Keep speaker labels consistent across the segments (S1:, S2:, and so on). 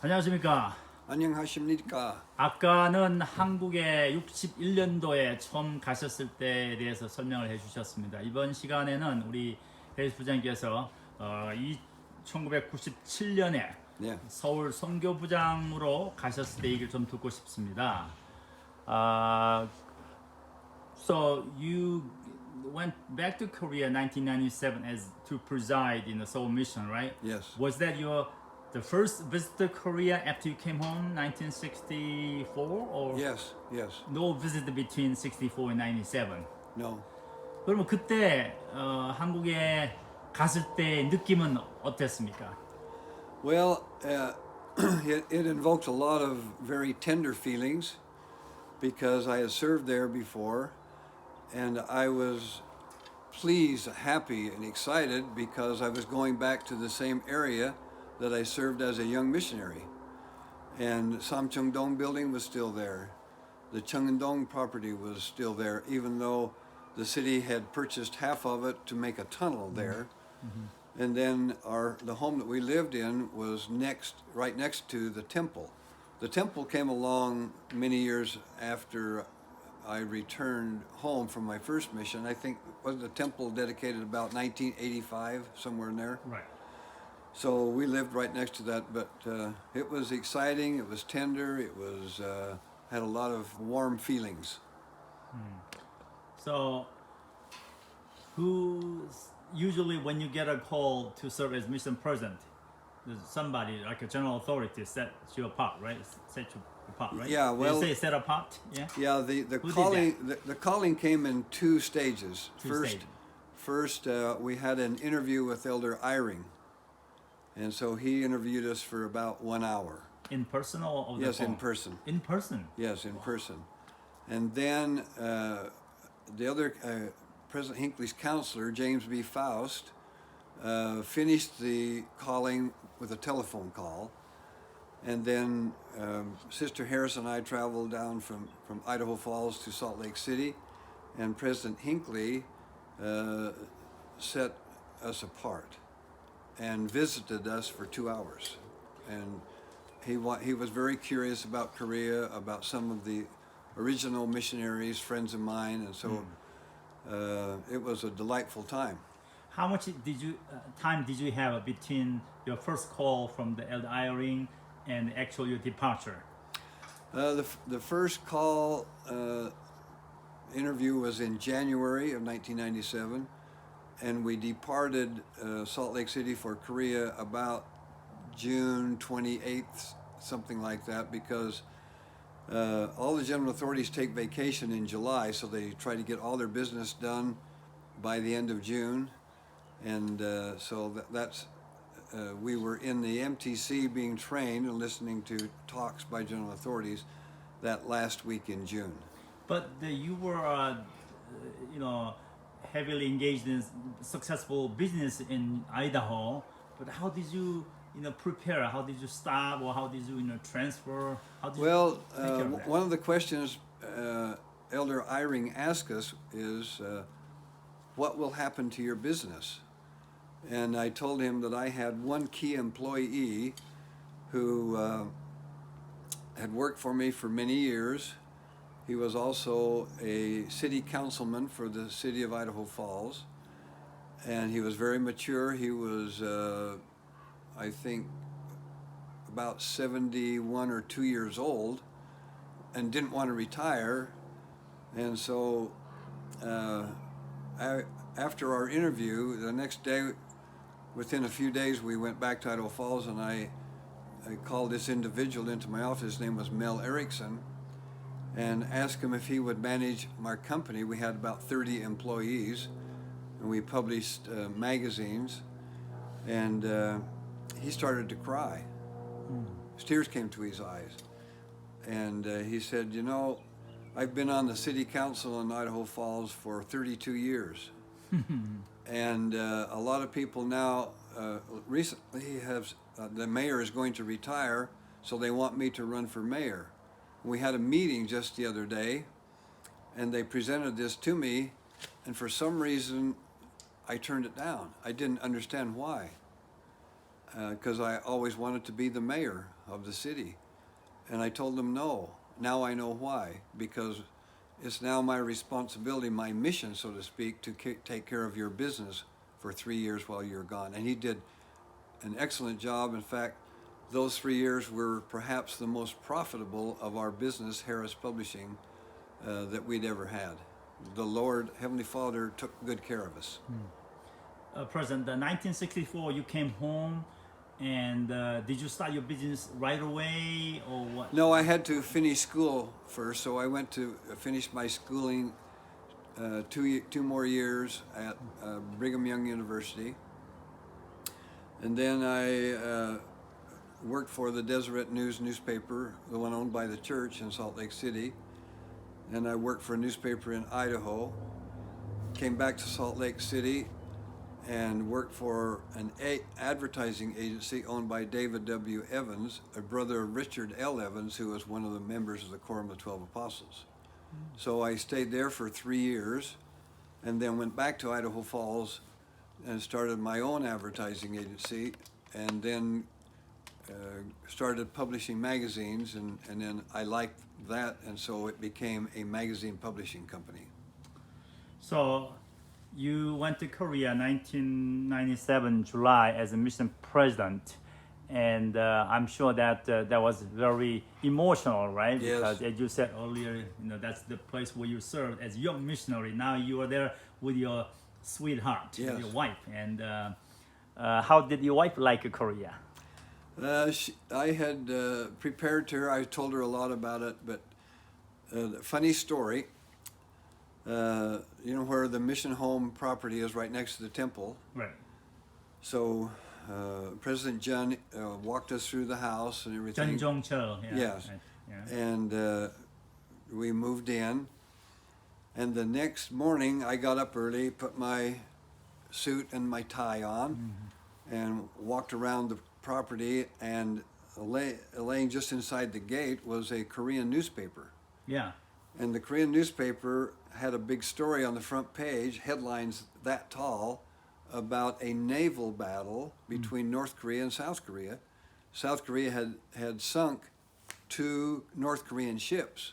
S1: 안녕하십니까.
S2: 안녕하십니까.
S1: 아까는 한국에 61년도에 처음 가셨을 때에 대해서 설명을 해주셨습니다. 이번 시간에는 우리 해리스 부장님께서 1997년에
S2: 네.
S1: 서울 선교부장으로 가셨을 때 얘기를 좀 듣고 싶습니다. So you went back to Korea 1997 as to preside in the Seoul Mission, right?
S2: Yes.
S1: Was that the first visit to Korea after you came home, 1964, or
S2: Yes.
S1: no visit between 64 and 97?
S2: No.
S1: 그러면 그때 한국에 갔을 때 느낌은 어땠습니까?
S2: Well, it invoked a lot of very tender feelings because I had served there before, and I was pleased, happy, and excited because I was going back to the same area that I served as a young missionary. And Samcheong-dong building was still there. The Cheongdong property was still there, even though the city had purchased half of it to make a tunnel there. Mm-hmm. And then the home that we lived in was right next to the temple. The temple came along many years after I returned home from my first mission. I think was the temple dedicated about 1985, somewhere in there.
S1: Right.
S2: So we lived right next to that, but it was exciting. It was tender. It was had a lot of warm feelings.
S1: So, usually when you get a call to serve as mission president, there's somebody like a general authority set you apart, right? Set you apart, right?
S2: Yeah, well,
S1: you say set apart, yeah.
S2: Yeah, the calling came in two stages. First, we had an interview with Elder Eyring, and so he interviewed us for about 1 hour.
S1: In person or over the
S2: Yes,
S1: phone?
S2: in person.
S1: In person.
S2: Yes, in person. And then the other President Hinckley's counselor, James B. Faust, finished the calling with a telephone call. And then Sister Harris and I traveled down from Idaho Falls to Salt Lake City, and President Hinckley set us apart and visited us for 2 hours. And he was very curious about Korea, about some of the original missionaries, friends of mine, and so it was a delightful time.
S1: How much time did you have between your first call from the Elder Eyring and actual your departure?
S2: The first call interview was in January of 1997, and we departed Salt Lake City for Korea about June 28th, something like that, because all the general authorities take vacation in July, so they try to get all their business done by the end of June. And so that's we were in the MTC being trained and listening to talks by general authorities that last week in June.
S1: But you were, heavily engaged in successful business in Idaho. But how did you, prepare? How did you stop, or how did you, transfer? How did
S2: Well,
S1: you take care of that?
S2: one of the questions Elder Eyring asked us is, what will happen to your business? And I told him that I had one key employee who had worked for me for many years. He was also a city councilman for the city of Idaho Falls, and he was very mature. He was, I think, about 71 or 2 years old, and didn't want to retire. And so after our interview, the next day, within a few days, we went back to Idaho Falls, and I called this individual into my office. His name was Mel Erickson, and asked him if he would manage my company. We had about 30 employees, and we published magazines, and he started to cry. Tears came to his eyes, and he said, I've been on the city council in Idaho Falls for 32 years. And a lot of people now, recently the mayor is going to retire, so they want me to run for mayor. We had a meeting just the other day, and they presented this to me, and for some reason, I turned it down. I didn't understand why. because I always wanted to be the mayor of the city. And I told them no. Now I know why. Because it's now my responsibility, my mission, so to speak, to take care of your business for 3 years while you're gone. And he did an excellent job. In fact, those 3 years were perhaps the most profitable of our business, Harris Publishing, that we'd ever had. The Lord, Heavenly Father, took good care of us.
S1: President, in 1964, you came home, and did you start your business right away, or what?
S2: No, I had to finish school first, so I went to finish my schooling 2 more years at Brigham Young University. And then I worked for the Deseret News newspaper, the one owned by the church in Salt Lake City. And I worked for a newspaper in Idaho. Came back to Salt Lake City and worked for an advertising agency owned by David W. Evans, a brother of Richard L. Evans, who was one of the members of the Quorum of the 12 Apostles. So I stayed there for 3 years and then went back to Idaho Falls and started my own advertising agency, and then started publishing magazines, and then I liked that, and so it became a magazine publishing company.
S1: So you went to Korea 1997 July as a mission president, and I'm sure that that was very emotional, right?
S2: Yes.
S1: Because as you said earlier, that's the place where you served as young missionary. Now you are there with your sweetheart,
S2: Yes.
S1: your wife. And how did your wife like Korea?
S2: I had prepared to her. I told her a lot about it, but funny story. Where the mission home property is, right next to the temple.
S1: Right.
S2: So President Jun walked us through the house and everything.
S1: Jun Jong-chul. Yeah.
S2: Yes.
S1: Right. Yeah.
S2: And we moved in. And the next morning, I got up early, put my suit and my tie on, and walked around the property. And laying just inside the gate was a Korean newspaper.
S1: Yeah.
S2: And the Korean newspaper had a big story on the front page, headlines that tall, about a naval battle between North Korea and South Korea. South Korea had sunk 2 North Korean ships.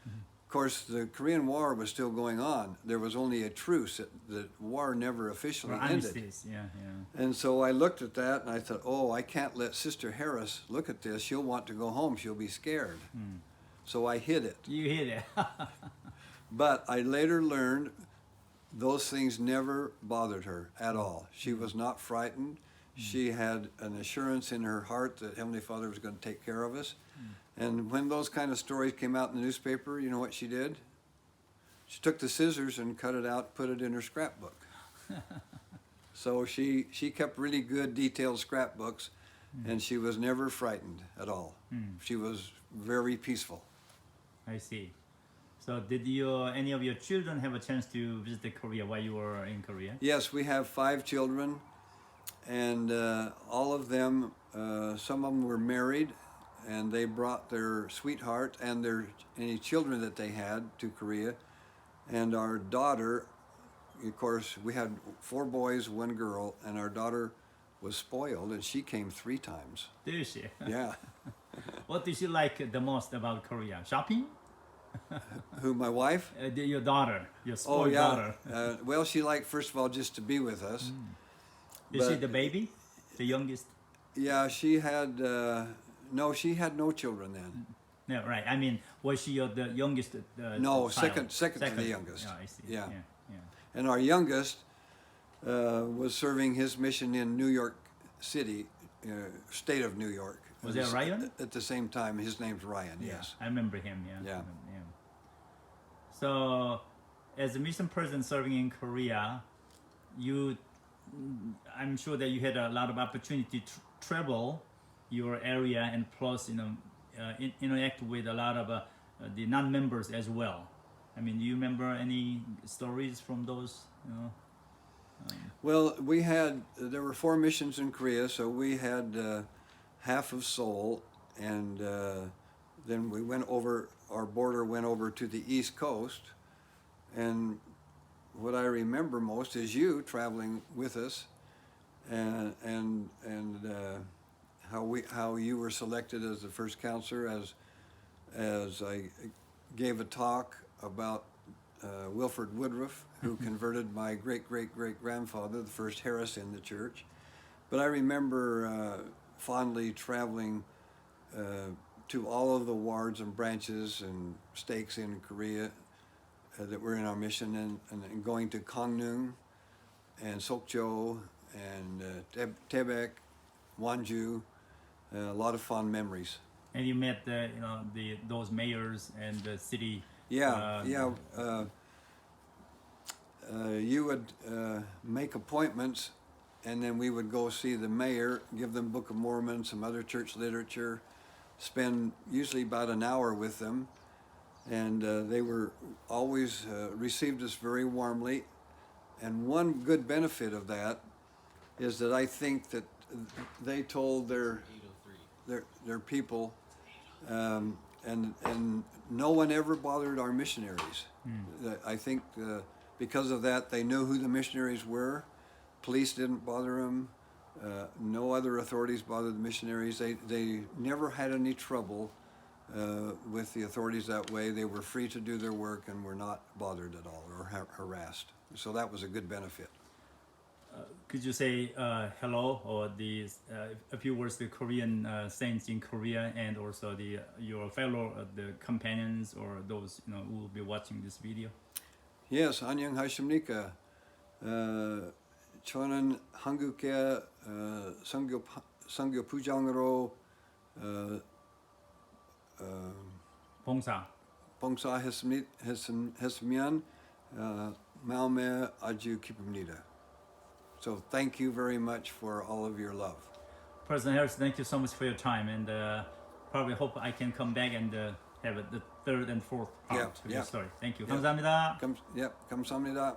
S2: Of course, the Korean War was still going on. There was only a truce. The war never officially ended.
S1: Yeah.
S2: And so I looked at that and I thought, oh, I can't let Sister Harris look at this. She'll want to go home. She'll be scared. So I hid it.
S1: You hit it.
S2: But I later learned those things never bothered her at all. She was not frightened. She had an assurance in her heart that Heavenly Father was going to take care of us. And when those kind of stories came out in the newspaper, you know what she did? She took the scissors and cut it out, put it in her scrapbook. So she kept really good detailed scrapbooks, and she was never frightened at all. She was very peaceful.
S1: I see. So did any of your children have a chance to visit Korea while you were in Korea?
S2: Yes, we have 5 children, and all of them, some of them were married, and they brought their sweetheart and any children that they had to Korea. And our daughter, of course, we had 4 boys, 1 girl, and our daughter was spoiled, and she came 3 times.
S1: Did she?
S2: Yeah.
S1: What did she like the most about Korea? Shopping?
S2: Who, my wife?
S1: Your daughter, your spoiled daughter.
S2: Well, she liked, first of all, just to be with us.
S1: Is she the baby? The youngest?
S2: Yeah, she had, she had no children then.
S1: No, right. I mean, was she the youngest?
S2: No,
S1: child?
S2: second to the youngest.
S1: Oh, I see.
S2: Yeah.
S1: Yeah.
S2: And our youngest was serving his mission in New York City, state of New York.
S1: Was that Ryan?
S2: At the same time, his name's Ryan, yes.
S1: I remember him, yeah.
S2: Yeah.
S1: So, as a mission president serving in Korea, I'm sure that you had a lot of opportunity to travel your area, and plus, interact with a lot of the non-members as well. I mean, do you remember any stories from those?
S2: Well, there were 4 missions in Korea, so we had half of Seoul, and then we our border went over to the East Coast, and what I remember most is you traveling with us, and how you were selected as the first counselor, as I gave a talk about Wilford Woodruff, who converted my great-great-great-grandfather, the first Harris in the church. But I remember fondly traveling to all of the wards and branches and stakes in Korea that were in our mission, and going to Gangneung and Sokcho and Taebaek, Wonju, a lot of fond memories.
S1: And you met those mayors and the city.
S2: You would make appointments, and then we would go see the mayor, give them Book of Mormon, some other church literature, spend usually about an hour with them, and they were always received us very warmly. And one good benefit of that is that I think that they told their people, and no one ever bothered our missionaries. I think because of that, they knew who the missionaries were. Police didn't bother them. No other authorities bothered the missionaries. They never had any trouble with the authorities that way. They were free to do their work and were not bothered at all or harassed. So that was a good benefit.
S1: Could you say hello, or a few words to Korean saints in Korea, and also your fellow the companions or those who will be watching this video?
S2: Yes, 안녕하십니까. 저는 한국의 선교 부장으로 봉사했으면 마음에 아주 기쁩니다. So thank you very much for all of your love.
S1: President Harris, thank you so much for your time, and probably hope I can come back and have the third and fourth part of your story. Thank you. 감사합니다.
S2: 감사합니다.